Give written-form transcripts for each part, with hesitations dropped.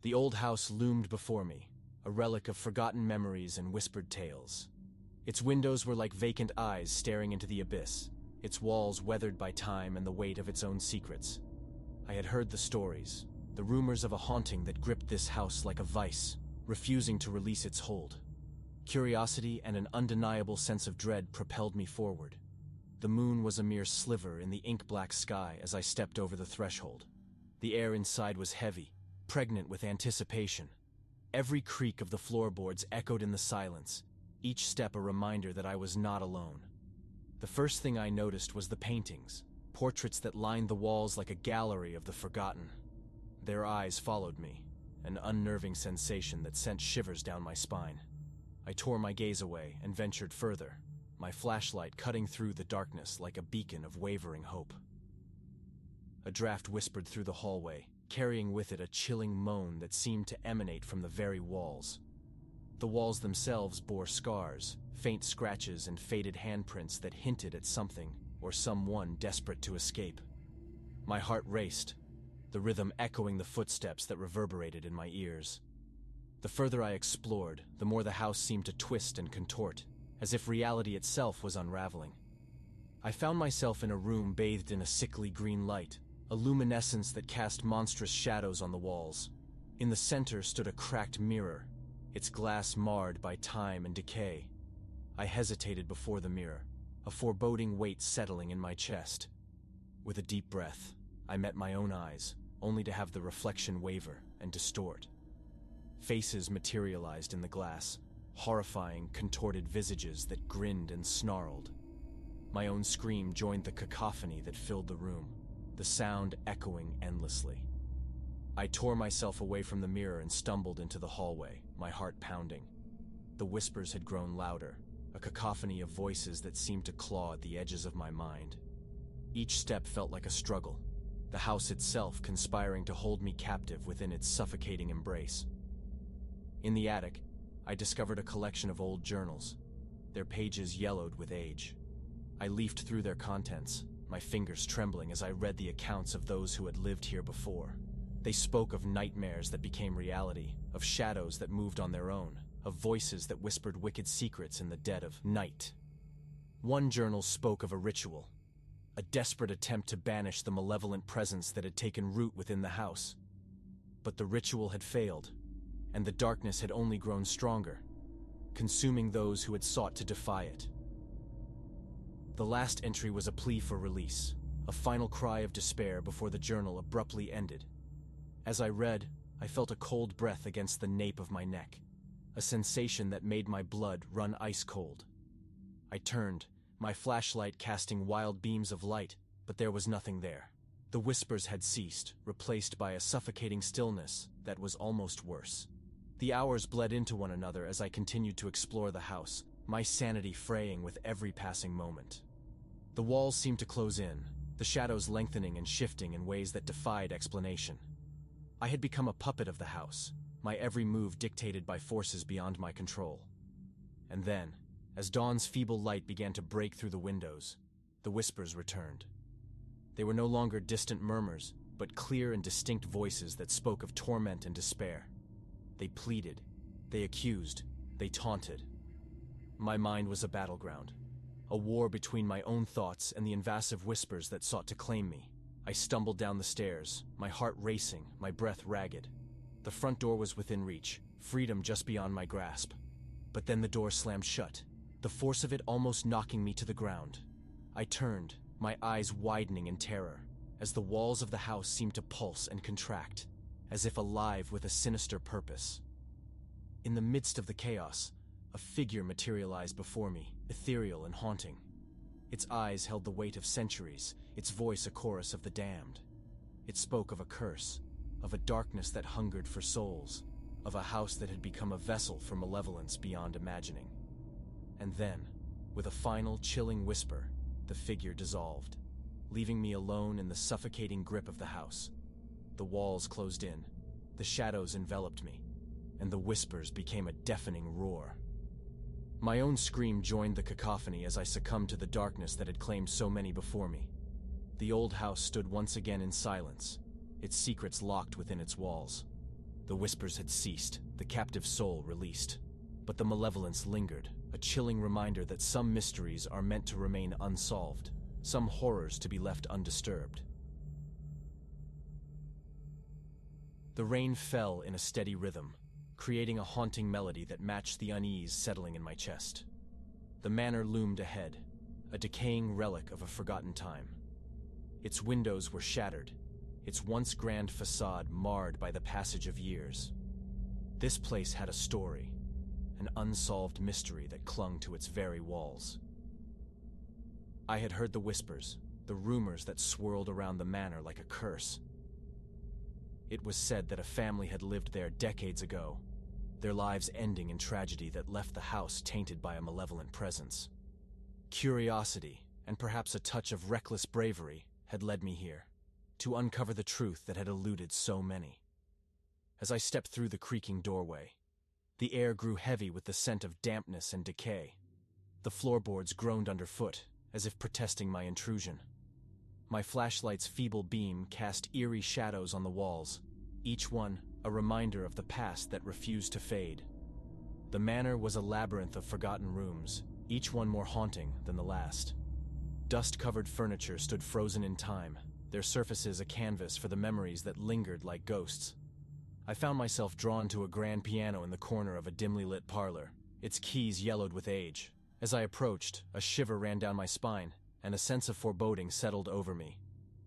The old house loomed before me, a relic of forgotten memories and whispered tales. Its windows were like vacant eyes staring into the abyss, its walls weathered by time and the weight of its own secrets. I had heard the stories, the rumors of a haunting that gripped this house like a vice, refusing to release its hold. Curiosity and an undeniable sense of dread propelled me forward. The moon was a mere sliver in the ink-black sky as I stepped over the threshold. The air inside was heavy, pregnant with anticipation. Every creak of the floorboards echoed in the silence, each step a reminder that I was not alone. The first thing I noticed was the paintings, portraits that lined the walls like a gallery of the forgotten. Their eyes followed me, an unnerving sensation that sent shivers down my spine. I tore my gaze away and ventured further, my flashlight cutting through the darkness like a beacon of wavering hope. A draft whispered through the hallway, carrying with it a chilling moan that seemed to emanate from the very walls. The walls themselves bore scars, faint scratches and faded handprints that hinted at something or someone desperate to escape. My heart raced, the rhythm echoing the footsteps that reverberated in my ears. The further I explored, the more the house seemed to twist and contort, as if reality itself was unraveling. I found myself in a room bathed in a sickly green light, a luminescence that cast monstrous shadows on the walls. In the center stood a cracked mirror, its glass marred by time and decay. I hesitated before the mirror, a foreboding weight settling in my chest. With a deep breath, I met my own eyes, only to have the reflection waver and distort. Faces materialized in the glass, horrifying, contorted visages that grinned and snarled. My own scream joined the cacophony that filled the room, the sound echoing endlessly. I tore myself away from the mirror and stumbled into the hallway, my heart pounding. The whispers had grown louder, a cacophony of voices that seemed to claw at the edges of my mind. Each step felt like a struggle, the house itself conspiring to hold me captive within its suffocating embrace. In the attic, I discovered a collection of old journals, their pages yellowed with age. I leafed through their contents, my fingers trembling as I read the accounts of those who had lived here before. They spoke of nightmares that became reality, of shadows that moved on their own, of voices that whispered wicked secrets in the dead of night. One journal spoke of a ritual, a desperate attempt to banish the malevolent presence that had taken root within the house. But the ritual had failed, and the darkness had only grown stronger, consuming those who had sought to defy it. The last entry was a plea for release, a final cry of despair before the journal abruptly ended. As I read, I felt a cold breath against the nape of my neck, a sensation that made my blood run ice cold. I turned, my flashlight casting wild beams of light, but there was nothing there. The whispers had ceased, replaced by a suffocating stillness that was almost worse. The hours bled into one another as I continued to explore the house, my sanity fraying with every passing moment. The walls seemed to close in, the shadows lengthening and shifting in ways that defied explanation. I had become a puppet of the house, my every move dictated by forces beyond my control. And then, as dawn's feeble light began to break through the windows, the whispers returned. They were no longer distant murmurs, but clear and distinct voices that spoke of torment and despair. They pleaded, they accused, they taunted. My mind was a battleground, a war between my own thoughts and the invasive whispers that sought to claim me. I stumbled down the stairs, my heart racing, my breath ragged. The front door was within reach, freedom just beyond my grasp. But then the door slammed shut, the force of it almost knocking me to the ground. I turned, my eyes widening in terror, as the walls of the house seemed to pulse and contract, as if alive with a sinister purpose. In the midst of the chaos, a figure materialized before me, ethereal and haunting. Its eyes held the weight of centuries, its voice a chorus of the damned. It spoke of a curse, of a darkness that hungered for souls, of a house that had become a vessel for malevolence beyond imagining. And then, with a final chilling whisper, the figure dissolved, leaving me alone in the suffocating grip of the house. The walls closed in, the shadows enveloped me, and the whispers became a deafening roar. My own scream joined the cacophony as I succumbed to the darkness that had claimed so many before me. The old house stood once again in silence, its secrets locked within its walls. The whispers had ceased, the captive soul released. But the malevolence lingered, a chilling reminder that some mysteries are meant to remain unsolved, some horrors to be left undisturbed. The rain fell in a steady rhythm, creating a haunting melody that matched the unease settling in my chest. The manor loomed ahead, a decaying relic of a forgotten time. Its windows were shattered, its once grand facade marred by the passage of years. This place had a story, an unsolved mystery that clung to its very walls. I had heard the whispers, the rumors that swirled around the manor like a curse. It was said that a family had lived there decades ago, their lives ending in tragedy that left the house tainted by a malevolent presence. Curiosity, and perhaps a touch of reckless bravery, had led me here, to uncover the truth that had eluded so many. As I stepped through the creaking doorway, the air grew heavy with the scent of dampness and decay. The floorboards groaned underfoot, as if protesting my intrusion. My flashlight's feeble beam cast eerie shadows on the walls, each one a reminder of the past that refused to fade. The manor was a labyrinth of forgotten rooms, each one more haunting than the last. Dust-covered furniture stood frozen in time, their surfaces a canvas for the memories that lingered like ghosts. I found myself drawn to a grand piano in the corner of a dimly lit parlor, its keys yellowed with age. As I approached, a shiver ran down my spine, and a sense of foreboding settled over me.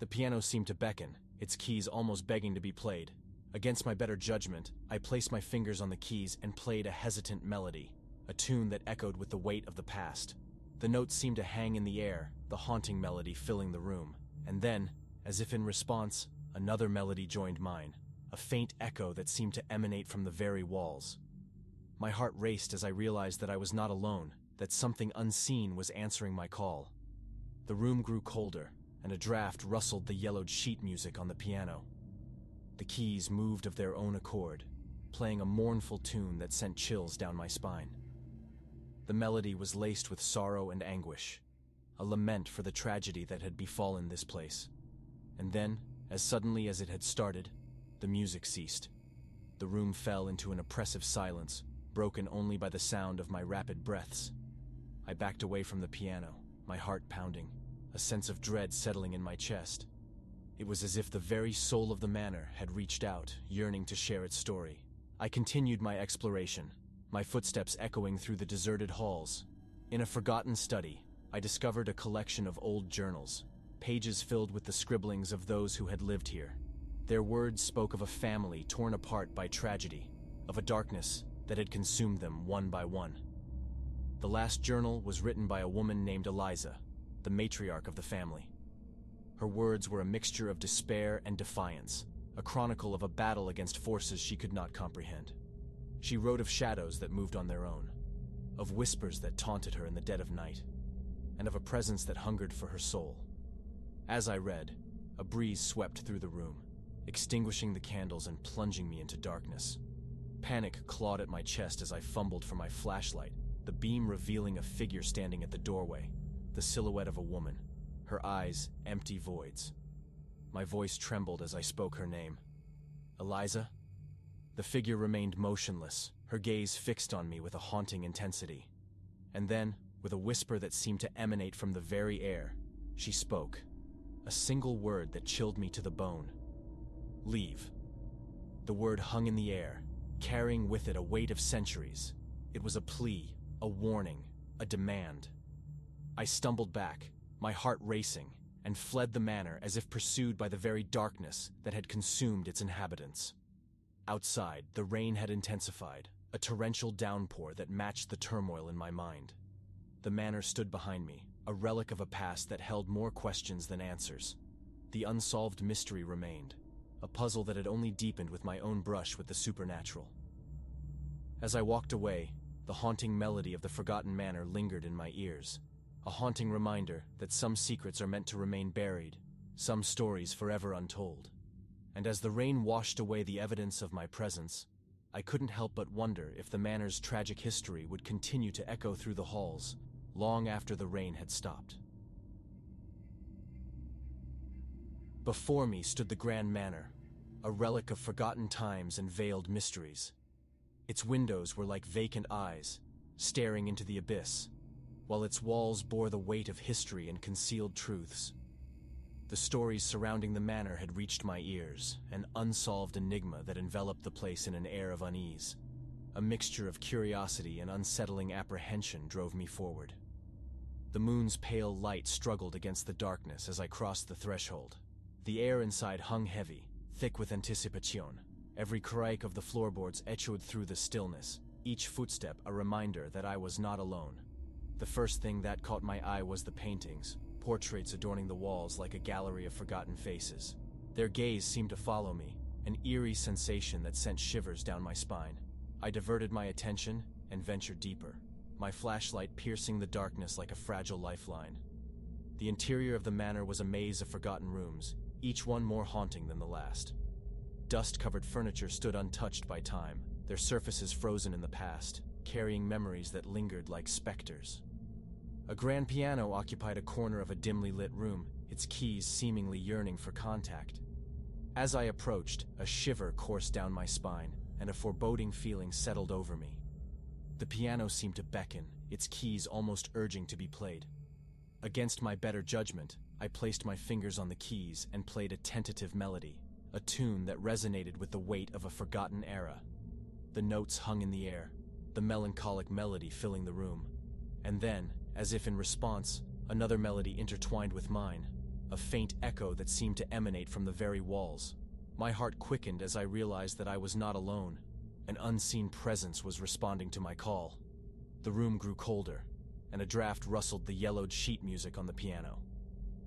The piano seemed to beckon, its keys almost begging to be played. Against my better judgment, I placed my fingers on the keys and played a hesitant melody, a tune that echoed with the weight of the past. The notes seemed to hang in the air, the haunting melody filling the room. And then, as if in response, another melody joined mine, a faint echo that seemed to emanate from the very walls. My heart raced as I realized that I was not alone, that something unseen was answering my call. The room grew colder, and a draft rustled the yellowed sheet music on the piano. The keys moved of their own accord, playing a mournful tune that sent chills down my spine. The melody was laced with sorrow and anguish, a lament for the tragedy that had befallen this place. And then, as suddenly as it had started, the music ceased. The room fell into an oppressive silence, broken only by the sound of my rapid breaths. I backed away from the piano, my heart pounding, a sense of dread settling in my chest. It was as if the very soul of the manor had reached out, yearning to share its story. I continued my exploration, my footsteps echoing through the deserted halls. In a forgotten study, I discovered a collection of old journals, pages filled with the scribblings of those who had lived here. Their words spoke of a family torn apart by tragedy, of a darkness that had consumed them one by one. The last journal was written by a woman named Eliza, the matriarch of the family. Her words were a mixture of despair and defiance, a chronicle of a battle against forces she could not comprehend. She wrote of shadows that moved on their own, of whispers that taunted her in the dead of night, and of a presence that hungered for her soul. As I read, a breeze swept through the room, extinguishing the candles and plunging me into darkness. Panic clawed at my chest as I fumbled for my flashlight, the beam revealing a figure standing at the doorway, the silhouette of a woman, her eyes empty voids. My voice trembled as I spoke her name. Eliza? The figure remained motionless, her gaze fixed on me with a haunting intensity. And then, with a whisper that seemed to emanate from the very air, she spoke. A single word that chilled me to the bone. Leave. The word hung in the air, carrying with it a weight of centuries. It was a plea, a warning, a demand. I stumbled back, my heart racing, and fled the manor as if pursued by the very darkness that had consumed its inhabitants. Outside, the rain had intensified, a torrential downpour that matched the turmoil in my mind. The manor stood behind me, a relic of a past that held more questions than answers. The unsolved mystery remained, a puzzle that had only deepened with my own brush with the supernatural. As I walked away, the haunting melody of the forgotten manor lingered in my ears, a haunting reminder that some secrets are meant to remain buried, some stories forever untold. And as the rain washed away the evidence of my presence, I couldn't help but wonder if the manor's tragic history would continue to echo through the halls long after the rain had stopped. Before me stood the grand manor, a relic of forgotten times and veiled mysteries. Its windows were like vacant eyes, staring into the abyss, while its walls bore the weight of history and concealed truths. The stories surrounding the manor had reached my ears, an unsolved enigma that enveloped the place in an air of unease. A mixture of curiosity and unsettling apprehension drove me forward. The moon's pale light struggled against the darkness as I crossed the threshold. The air inside hung heavy, thick with anticipation. Every creak of the floorboards echoed through the stillness, each footstep a reminder that I was not alone. The first thing that caught my eye was the paintings, portraits adorning the walls like a gallery of forgotten faces. Their gaze seemed to follow me, an eerie sensation that sent shivers down my spine. I diverted my attention and ventured deeper, my flashlight piercing the darkness like a fragile lifeline. The interior of the manor was a maze of forgotten rooms, each one more haunting than the last. Dust-covered furniture stood untouched by time, their surfaces frozen in the past, carrying memories that lingered like specters. A grand piano occupied a corner of a dimly lit room, its keys seemingly yearning for contact. As I approached, a shiver coursed down my spine, and a foreboding feeling settled over me. The piano seemed to beckon, its keys almost urging to be played. Against my better judgment, I placed my fingers on the keys and played a tentative melody, a tune that resonated with the weight of a forgotten era. The notes hung in the air, the melancholic melody filling the room. And then, as if in response, another melody intertwined with mine, a faint echo that seemed to emanate from the very walls. My heart quickened as I realized that I was not alone. An unseen presence was responding to my call. The room grew colder, and a draft rustled the yellowed sheet music on the piano.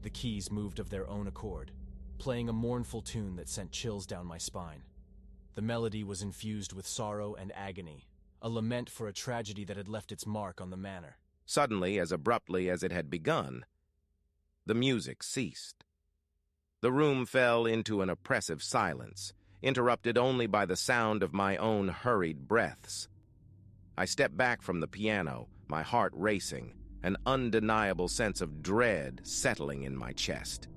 The keys moved of their own accord, playing a mournful tune that sent chills down my spine. The melody was infused with sorrow and agony, a lament for a tragedy that had left its mark on the manor. Suddenly, as abruptly as it had begun, the music ceased. The room fell into an oppressive silence, interrupted only by the sound of my own hurried breaths. I stepped back from the piano, my heart racing, an undeniable sense of dread settling in my chest.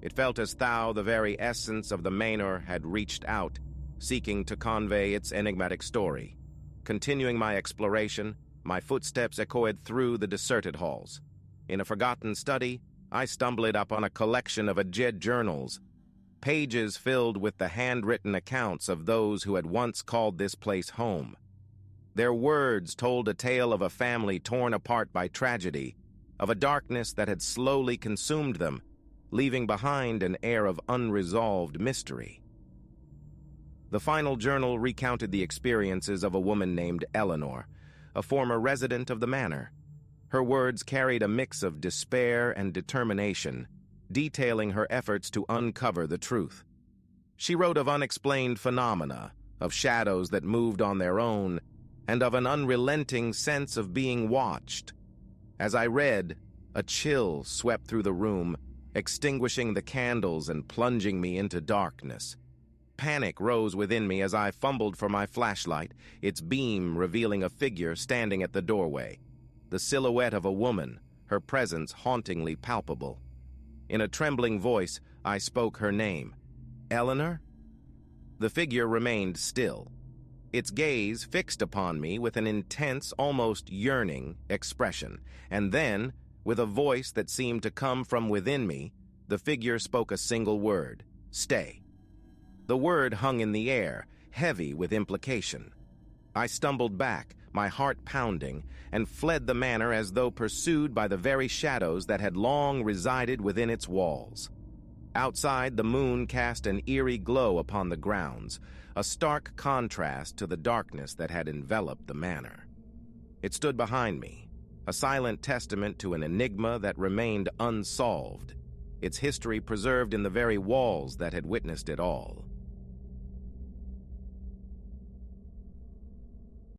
It felt as though the very essence of the manor had reached out, seeking to convey its enigmatic story. Continuing my exploration, my footsteps echoed through the deserted halls. In a forgotten study, I stumbled upon a collection of aged journals, pages filled with the handwritten accounts of those who had once called this place home. Their words told a tale of a family torn apart by tragedy, of a darkness that had slowly consumed them, leaving behind an air of unresolved mystery. The final journal recounted the experiences of a woman named Eleanor, a former resident of the manor. Her words carried a mix of despair and determination, detailing her efforts to uncover the truth. She wrote of unexplained phenomena, of shadows that moved on their own, and of an unrelenting sense of being watched. As I read, a chill swept through the room, extinguishing the candles and plunging me into darkness. Panic rose within me as I fumbled for my flashlight, its beam revealing a figure standing at the doorway. The silhouette of a woman, her presence hauntingly palpable. In a trembling voice, I spoke her name. "Eleanor?" The figure remained still, its gaze fixed upon me with an intense, almost yearning expression. And then, with a voice that seemed to come from within me, the figure spoke a single word: "Stay." The word hung in the air, heavy with implication. I stumbled back, my heart pounding, and fled the manor as though pursued by the very shadows that had long resided within its walls. Outside, the moon cast an eerie glow upon the grounds, a stark contrast to the darkness that had enveloped the manor. It stood behind me, a silent testament to an enigma that remained unsolved, its history preserved in the very walls that had witnessed it all.